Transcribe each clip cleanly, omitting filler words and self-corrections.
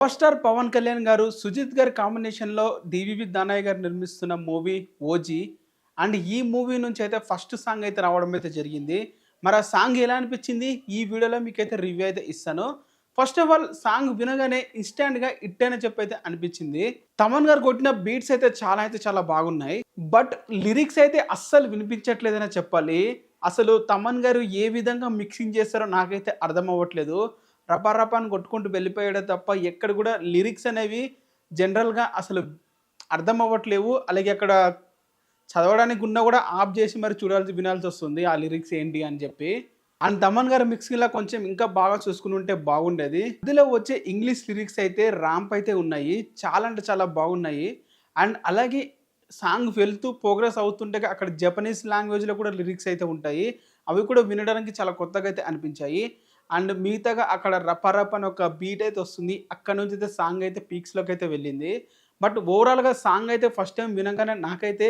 Power star Pawan Kalyan గారు, సుజిత్ గారి కాంబినేషన్‌లో డీవీవి దానయ్య గారు నిర్మిస్తున్న మూవీ 'ఓజీ'. అండ్ ఈ మూవీ నుంచి అయితే ఫస్ట్ సాంగ్ అయితే రావడం అయితే జరిగింది. మరి ఆ సాంగ్ ఎలా అనిపించింది? ఈ వీడియోలో మీకైతే రివ్యూ అయితే ఇస్తాను. ఫస్ట్ ఆఫ్ ఆల్ సాంగ్ వినగానే ఇన్‌స్టాంట్‌గా హిట్ అని చెప్పైతే అనిపించింది. తమన్ గారు కొట్టిన బీట్స్ అయితే చాలా బాగున్నాయి. బట్ లిరిక్స్ అయితే అస్సలు వినిపించట్లేదనే చెప్పాలి. అసలు తమన్ గారు ఏ విధంగా మిక్సింగ్ చేస్తారో నాకైతే అర్థం అవ్వట్లేదు. రపా రపా అని కొట్టుకుంటూ వెళ్ళిపోయాడే తప్ప ఎక్కడ కూడా లిరిక్స్ అనేవి జనరల్‌గా అసలు అర్థం అవ్వట్లేవు. అలాగే అక్కడ చదవడానికి ఉన్నా కూడా ఆఫ్ చేసి మరి వినాల్సొస్తుంది ఆ లిరిక్స్ ఏంటి అని చెప్పి. అండ్ తమన్ గారి మిక్సింగ్‌లా కొంచెం ఇంకా బాగా చూసుకునుంటే బాగుండేది. ఇందులో వచ్చే ఇంగ్లీష్ లిరిక్స్ అయితే ర్యాంప్ అయితే ఉన్నాయి. చాలా అంటే చాలా బాగున్నాయి. అండ్ అలాగే సాంగ్ వెళ్తూ ప్రోగ్రెస్ అవుతుంటే అక్కడ జపనీస్ లాంగ్వేజ్‌లో కూడా లిరిక్స్ అయితే ఉంటాయి. అవి కూడా వినడానికి చాలా కొత్తగా అయితే అనిపించాయి. అండ్ మిగతాగా అక్కడ 'రప రప' అని ఒక బీట్ అయితే వస్తుంది. అక్కడి నుంచి అయితే సాంగ్ అయితే పీక్స్‌లోకి అయితే వెళ్ళింది. బట్ ఓవరాల్‌గా సాంగ్ అయితే ఫస్ట్ టైమ్ వినంగానే నాకైతే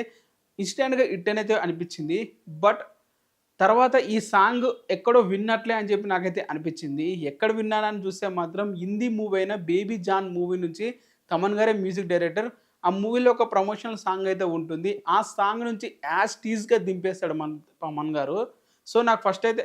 ఇన్‌స్టాంట్‌గా హిట్ అనైతే అనిపించింది. బట్ తర్వాత ఈ సాంగ్ ఎక్కడో విన్నట్లే అని చెప్పి నాకైతే అనిపించింది. ఎక్కడ విన్నానని చూస్తే మాత్రం హిందీ మూవీ అయిన 'బేబీ జాన్' మూవీ నుంచి తమన్ గారే మ్యూజిక్ డైరెక్టర్. ఆ మూవీలో ఒక ప్రమోషనల్ సాంగ్ అయితే ఉంటుంది. ఆ సాంగ్ నుంచి యాజ్ టీజ్‌గా దింపేస్తాడు తమన్ గారు. సో, నాకు ఫస్ట్ అయితే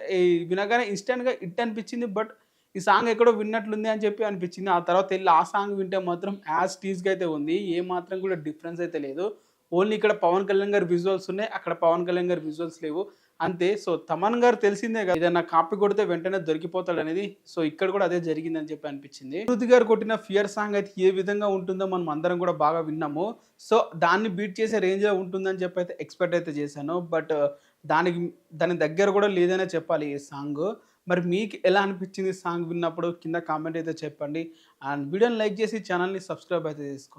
వినగానే ఇన్‌స్టాంట్‌గా హిట్ అనిపించింది. బట్ ఈ సాంగ్ ఎక్కడో విన్నట్లుంది అని చెప్పి అనిపించింది. ఆ తర్వాత ఎళ్లి ఆ సాంగ్ వింటే మాత్రం యాజ్ టీజ్‌గా అయితే ఉంది. ఏ మాత్రం కూడా డిఫరెన్స్ అయితే లేదు. ఓన్లీ ఇక్కడ పవన్ కళ్యాణ్ గారి విజువల్స్ ఉన్నాయి. అక్కడ పవన్ కళ్యాణ్ గారి విజువల్స్ లేవు. అంతే. సో, తమన్ గారు తెలిసిందే కదా! ఏదైనా కాపీ కొడితే వెంటనే దొరికిపోతాడనేది. సో, ఇక్కడ కూడా అదే జరిగిందని చెప్పి అనిపించింది. అనిరుద్ గారు కొట్టిన 'ఫియర్' సాంగ్ అయితే ఏ విధంగా ఉంటుందో మనం అందరం కూడా బాగా విన్నాము. సో, దాన్ని బీట్ చేసే రేంజ్‌లో ఉంటుందని చెప్పి అయితే ఎక్స్‌పెక్ట్ అయితే చేశాను. బట్ దానికి దాని దగ్గర కూడా లేదనే చెప్పాలి ఈ సాంగు. మరి మీకు ఎలా అనిపించింది సాంగ్ విన్నప్పుడు? కింద కామెంట్ అయితే చెప్పండి. అండ్ వీడియోని లైక్ చేసి ఛానెల్‌ని సబ్స్క్రైబ్ అయితే చేసుకోండి.